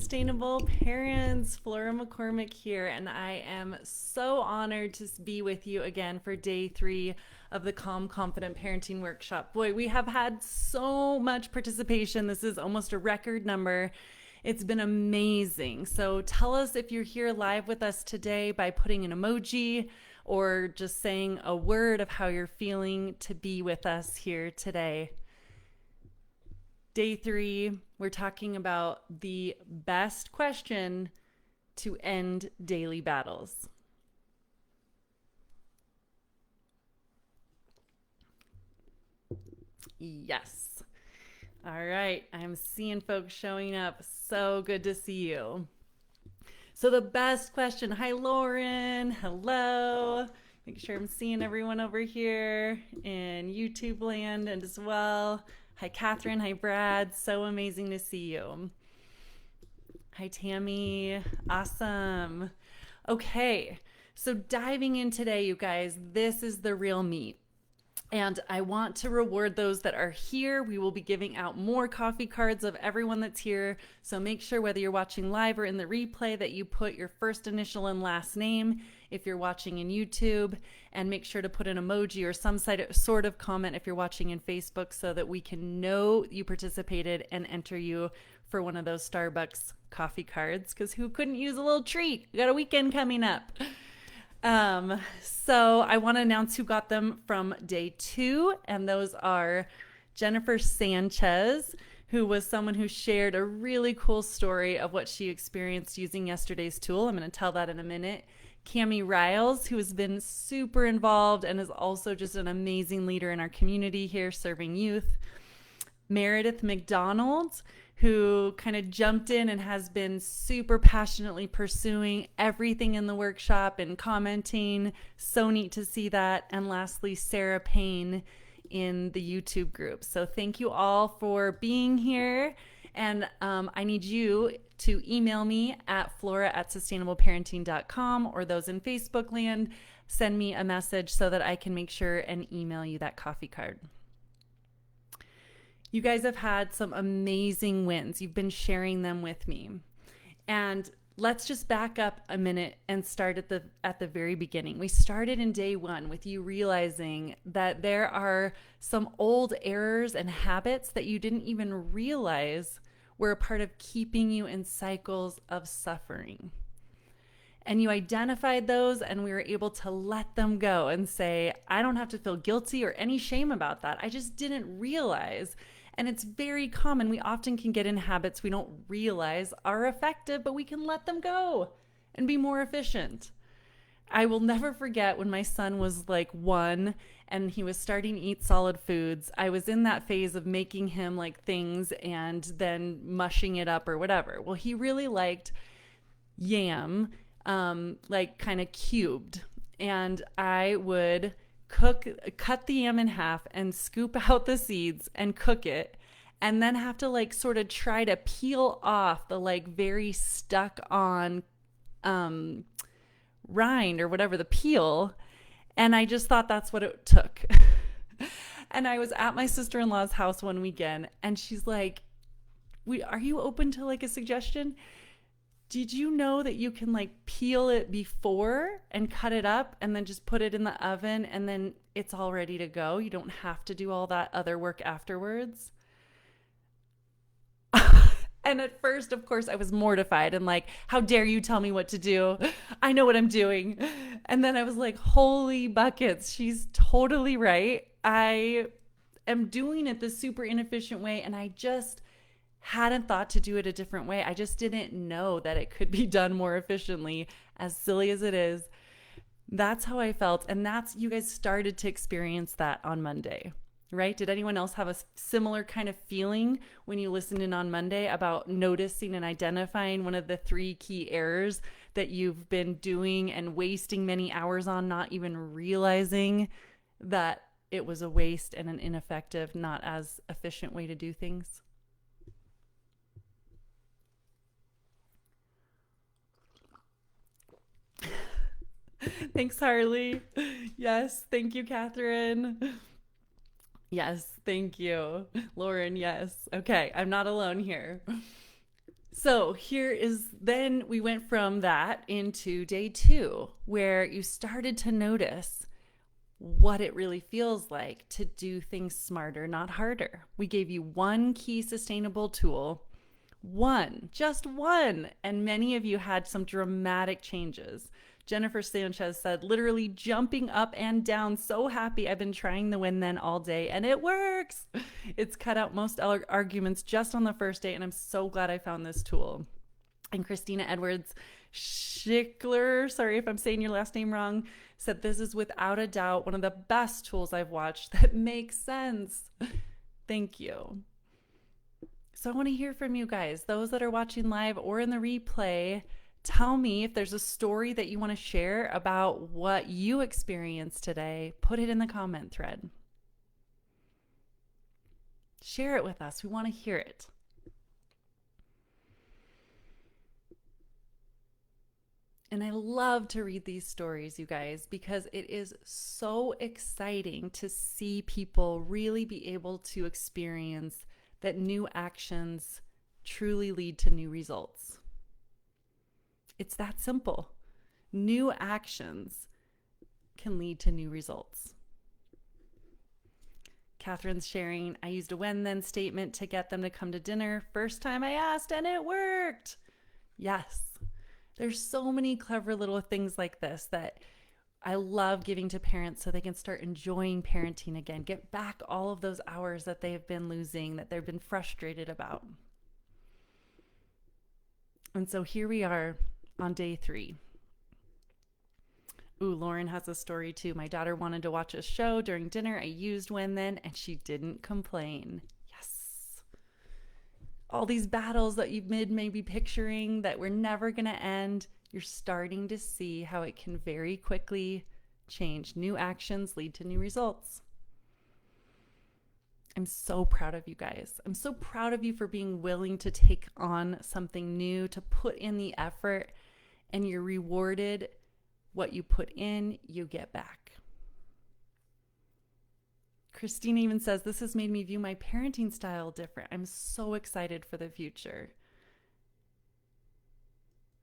Sustainable Parents. Flora McCormick here, and I am so honored to be with you again for day 3 of the Calm Confident Parenting Workshop. Boy, we have had so much participation. This is almost a record number. It's been amazing. So tell us if you're here live with us today by putting an emoji or just saying a word of how you're feeling to be with us here today. Day 3, we're talking about the best question to end daily battles. Yes. All right, I'm seeing folks showing up. So good to see you. So the best question. Hi, Lauren. Hello. Make sure I'm seeing everyone over here in YouTube land and as well. Hi, Catherine. Hi, Brad. So amazing to see you. Hi, Tammy. Awesome. Okay, so diving in today, you guys, this is the real meat. And I want to reward those that are here. We will be giving out more coffee cards of everyone that's here. So make sure whether you're watching live or in the replay that you put your first initial and last name if you're watching in YouTube, and make sure to put an emoji or some sort of comment if you're watching in Facebook so that we can know you participated and enter you for one of those Starbucks coffee cards, because who couldn't use a little treat? We got a weekend coming up. So I want to announce who got them from day 2, and those are Jennifer Sanchez, who was someone who shared a really cool story of what she experienced using yesterday's tool. I'm going to tell that in a minute. Cami Riles, who has been super involved and is also just an amazing leader in our community here serving youth. Meredith McDonald, who kind of jumped in and has been super passionately pursuing everything in the workshop and commenting. So neat to see that. And lastly, Sarah Payne in the YouTube group. So thank you all for being here. And I need you to email me at flora@sustainableparenting.com, or those in Facebook land, send me a message so that I can make sure and email you that coffee card. You guys have had some amazing wins. You've been sharing them with me. And let's just back up a minute and start at the very beginning. We started in day 1 with you realizing that there are some old errors and habits that you didn't even realize were a part of keeping you in cycles of suffering. And you identified those, and we were able to let them go and say, I don't have to feel guilty or any shame about that. I just didn't realize. And it's very common. We often can get in habits we don't realize are effective, but we can let them go and be more efficient. I will never forget when my son was like 1 and he was starting to eat solid foods. I was in that phase of making him like things and then mushing it up or whatever. Well, he really liked yam, like kind of cubed. And I would cut the yam in half and scoop out the seeds and cook it, and then have to like sort of try to peel off the like very stuck on rind or whatever, the peel. And I just thought that's what it took. And I was at my sister-in-law's house one weekend, and she's like, are you open to like a suggestion? Did you know that you can like peel it before and cut it up and then just put it in the oven and then it's all ready to go? You don't have to do all that other work afterwards. And at first, of course, I was mortified and like, how dare you tell me what to do? I know what I'm doing. And then I was like, holy buckets, she's totally right. I am doing it the super inefficient way, and I just hadn't thought to do it a different way. I just didn't know that it could be done more efficiently, as silly as it is. That's how I felt. And you guys started to experience that on Monday, right? Did anyone else have a similar kind of feeling when you listened in on Monday about noticing and identifying one of the 3 key errors that you've been doing and wasting many hours on, not even realizing that it was a waste and an ineffective, not as efficient way to do things? Thanks, Harley. Yes, thank you, Catherine. Yes, thank you. Lauren, yes. Okay, I'm not alone here. So then we went from that into day 2, where you started to notice what it really feels like to do things smarter, not harder. We gave you one key sustainable tool, one, just one, and many of you had some dramatic changes. Jennifer Sanchez said, literally jumping up and down, so happy. I've been trying the When Then all day and it works. It's cut out most arguments just on the first day, and I'm so glad I found this tool. And Christina Edwards Schickler, sorry if I'm saying your last name wrong, said this is without a doubt one of the best tools I've watched that makes sense. Thank you. So I want to hear from you guys, those that are watching live or in the replay. Tell me if there's a story that you want to share about what you experienced today. Put it in the comment thread. Share it with us. We want to hear it. And I love to read these stories, you guys, because it is so exciting to see people really be able to experience that new actions truly lead to new results. It's that simple. New actions can lead to new results. Catherine's sharing, I used a when then statement to get them to come to dinner. First time I asked and it worked. Yes. There's so many clever little things like this that I love giving to parents so they can start enjoying parenting again, get back all of those hours that they've been losing, that they've been frustrated about. And so here we are on day 3. Ooh, Lauren has a story too. My daughter wanted to watch a show during dinner. I used when then, and she didn't complain. Yes. All these battles that you've been maybe picturing that we're never going to end, you're starting to see how it can very quickly change. New actions lead to new results. I'm so proud of you guys. I'm so proud of you for being willing to take on something new, to put in the effort, and you're rewarded. What you put in, you get back. Christina even says, this has made me view my parenting style different. I'm so excited for the future.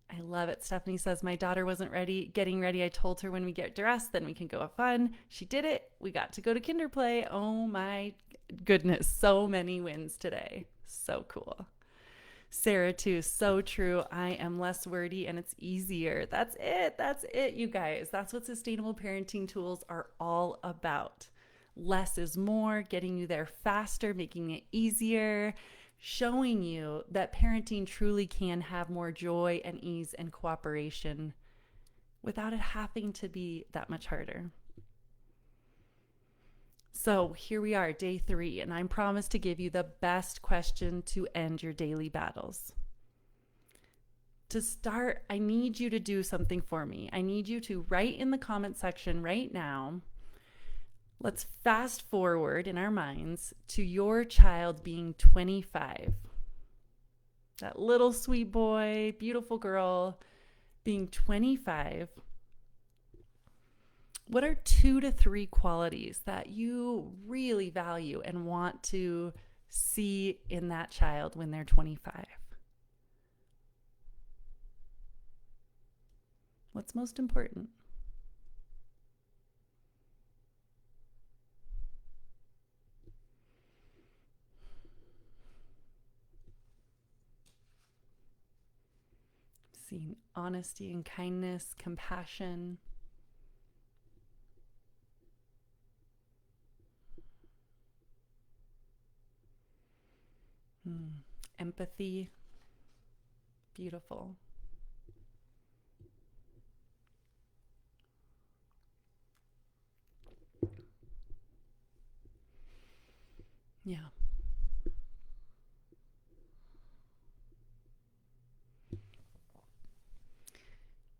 I love it. Stephanie says, my daughter wasn't getting ready. I told her when we get dressed, then we can go have fun. She did it. We got to go to Kinderplay. Oh my goodness. So many wins today. So cool. Sarah too, so true. I am less wordy and it's easier. That's it, you guys. That's what sustainable parenting tools are all about. Less is more, getting you there faster, making it easier, showing you that parenting truly can have more joy and ease and cooperation without it having to be that much harder. So here we are, day 3, and I'm promised to give you the best question to end your daily battles. To start, I need you to do something for me. I need you to write in the comment section right now. Let's fast forward in our minds to your child being 25. That little sweet boy, beautiful girl being 25. What are 2 to 3 qualities that you really value and want to see in that child when they're 25? What's most important? Seeing honesty and kindness, compassion. Empathy. Beautiful. Yeah.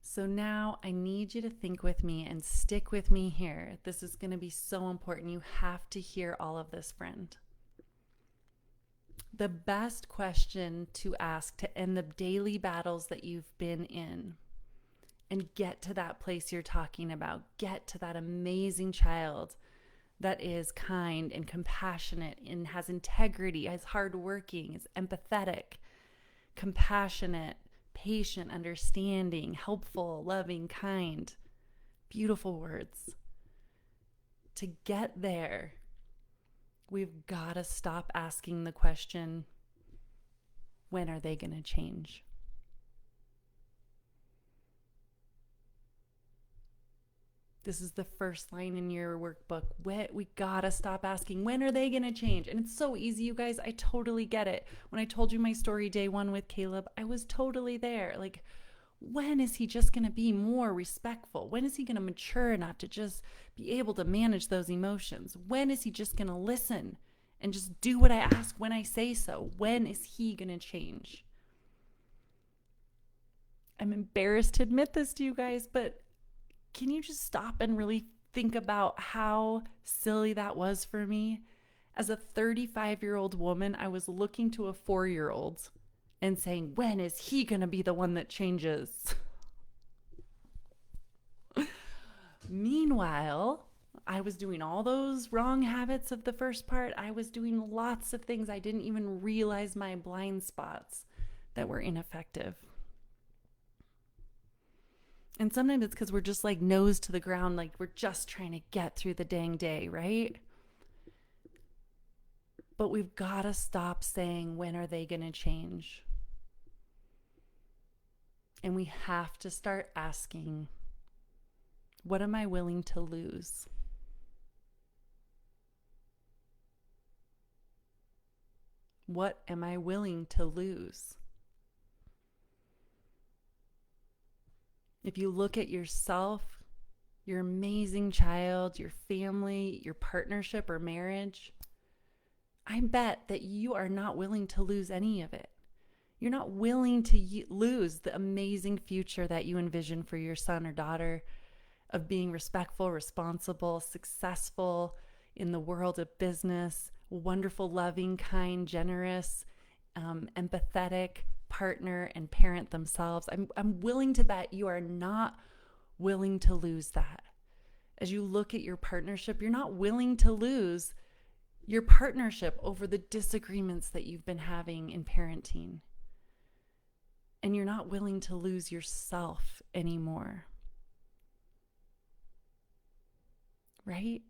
So now I need you to think with me and stick with me here. This is going to be so important. You have to hear all of this, friend. The best question to ask to end the daily battles that you've been in and get to that place you're talking about, get to that amazing child that is kind and compassionate and has integrity, is hardworking, is empathetic. compassionate, patient, understanding, helpful, loving, kind. Beautiful words. To get there, we've got to stop asking the question, when are they going to change? This is the first line in your workbook. We gotta stop asking, when are they gonna change? And it's so easy, you guys. I totally get it. When I told you my story day one with Caleb, I was totally there. Like, when is he just gonna be more respectful? When is he gonna mature enough to just be able to manage those emotions? When is he just gonna listen and just do what I ask when I say so? When is he gonna change? I'm embarrassed to admit this to you guys, but can you just stop and really think about how silly that was for me? As a 35-year-old woman, I was looking to a 4-year-old and saying, when is he going to be the one that changes? Meanwhile, I was doing all those wrong habits of the first part. I was doing lots of things I didn't even realize, my blind spots that were ineffective. And sometimes it's because we're just like nose to the ground, like we're just trying to get through the dang day, right? But we've got to stop saying, when are they going to change? And we have to start asking, what am I willing to lose? What am I willing to lose? If you look at yourself, your amazing child, your family, your partnership or marriage, I bet that you are not willing to lose any of it. You're not willing to lose the amazing future that you envision for your son or daughter, of being respectful, responsible, successful in the world of business, wonderful, loving, kind, generous, empathetic partner and parent themselves. I'm willing to bet you are not willing to lose that. As you look at your partnership, you're not willing to lose your partnership over the disagreements that you've been having in parenting. And you're not willing to lose yourself anymore. Right?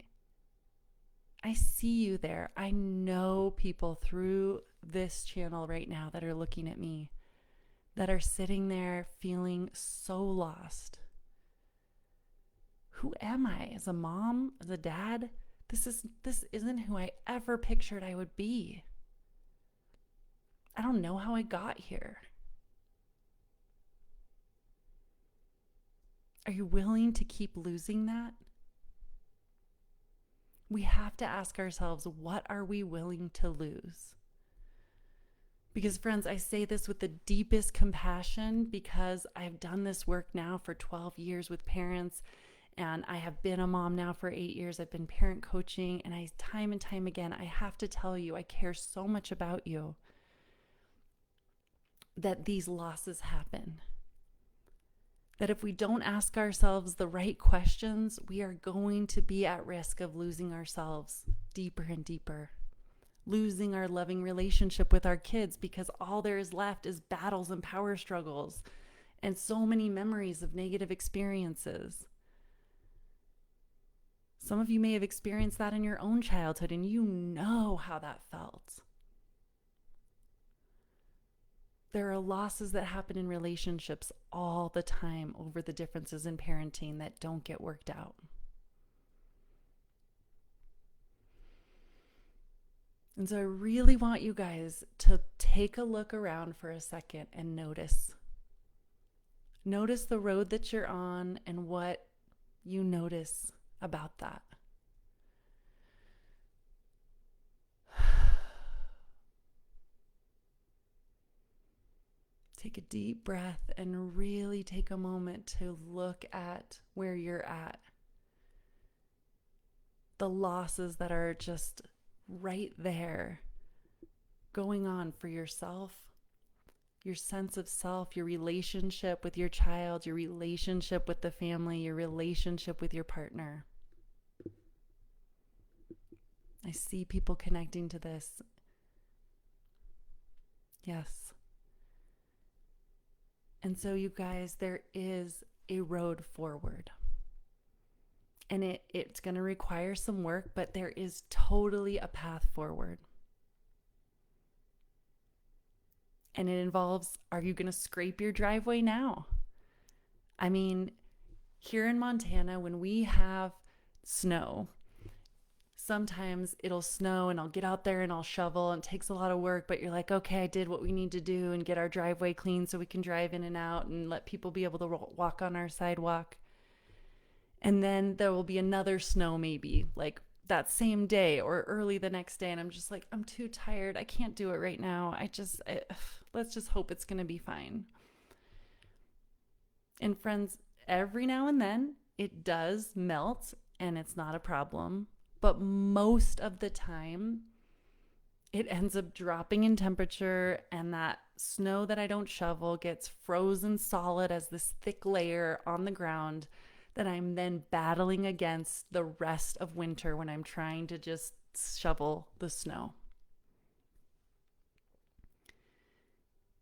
I see you there. I know people through this channel right now that are looking at me, that are sitting there feeling so lost. Who am I as a mom, as a dad? This isn't who I ever pictured I would be. I don't know how I got here. Are you willing to keep losing that? We have to ask ourselves, what are we willing to lose? Because friends, I say this with the deepest compassion, because I've done this work now for 12 years with parents, and I have been a mom now for 8 years. I've been parent coaching, and time and time again, I have to tell you, I care so much about you, that these losses happen. That if we don't ask ourselves the right questions, we are going to be at risk of losing ourselves deeper and deeper. Losing our loving relationship with our kids, because all there is left is battles and power struggles and so many memories of negative experiences. Some of you may have experienced that in your own childhood, and you know how that felt. There are losses that happen in relationships all the time over the differences in parenting that don't get worked out. And so I really want you guys to take a look around for a second and notice. Notice the road that you're on and what you notice about that. Take a deep breath and really take a moment to look at where you're at. The losses that are just right there going on for yourself, your sense of self, your relationship with your child, your relationship with the family, your relationship with your partner. I see people connecting to this. Yes. And so, you guys, there is a road forward. And it's going to require some work, but there is totally a path forward. And it involves, are you going to scrape your driveway now? I mean, here in Montana, when we have snow, sometimes it'll snow and I'll get out there and I'll shovel, and it takes a lot of work, but you're like, okay, I did what we need to do and get our driveway clean so we can drive in and out and let people be able to walk on our sidewalk. And then there will be another snow, maybe like that same day or early the next day. And I'm just like, I'm too tired. I can't do it right now. Let's just hope it's going to be fine. And friends, every now and then it does melt and it's not a problem. But most of the time, it ends up dropping in temperature, and that snow that I don't shovel gets frozen solid as this thick layer on the ground that I'm then battling against the rest of winter when I'm trying to just shovel the snow.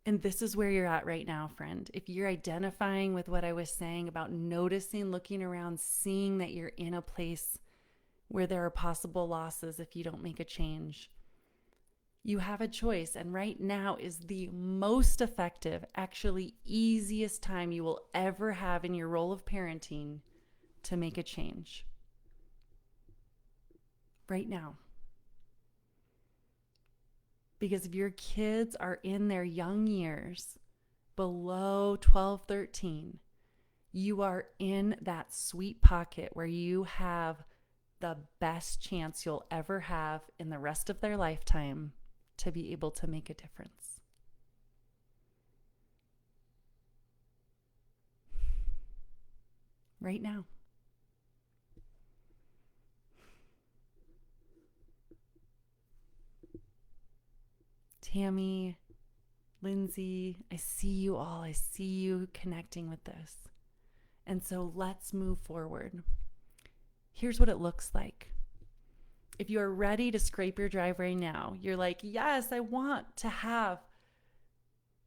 And this is where you're at right now, friend. If you're identifying with what I was saying about noticing, looking around, seeing that you're in a place where there are possible losses if you don't make a change, you have a choice. And right now is the most effective, actually easiest time you will ever have in your role of parenting to make a change. Right now. Because if your kids are in their young years, below 12, 13, you are in that sweet pocket where you have the best chance you'll ever have in the rest of their lifetime to be able to make a difference. Right now. Tammy, Lindsay, I see you all. I see you connecting with this. And so let's move forward. Here's what it looks like. If you are ready to scrape your driveway now, you're like, yes, I want to have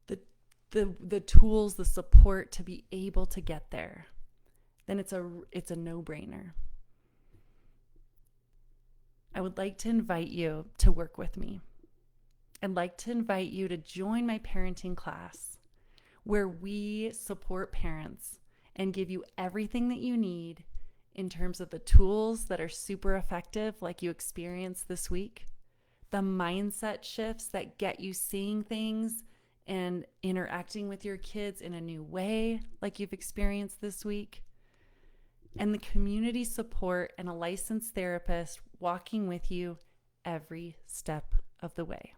the tools, the support to be able to get there, then it's a no-brainer. I would like to invite you to work with me. I'd like to invite you to join my parenting class where we support parents and give you everything that you need in terms of the tools that are super effective, like you experienced this week, the mindset shifts that get you seeing things and interacting with your kids in a new way, like you've experienced this week, and the community support and a licensed therapist walking with you every step of the way.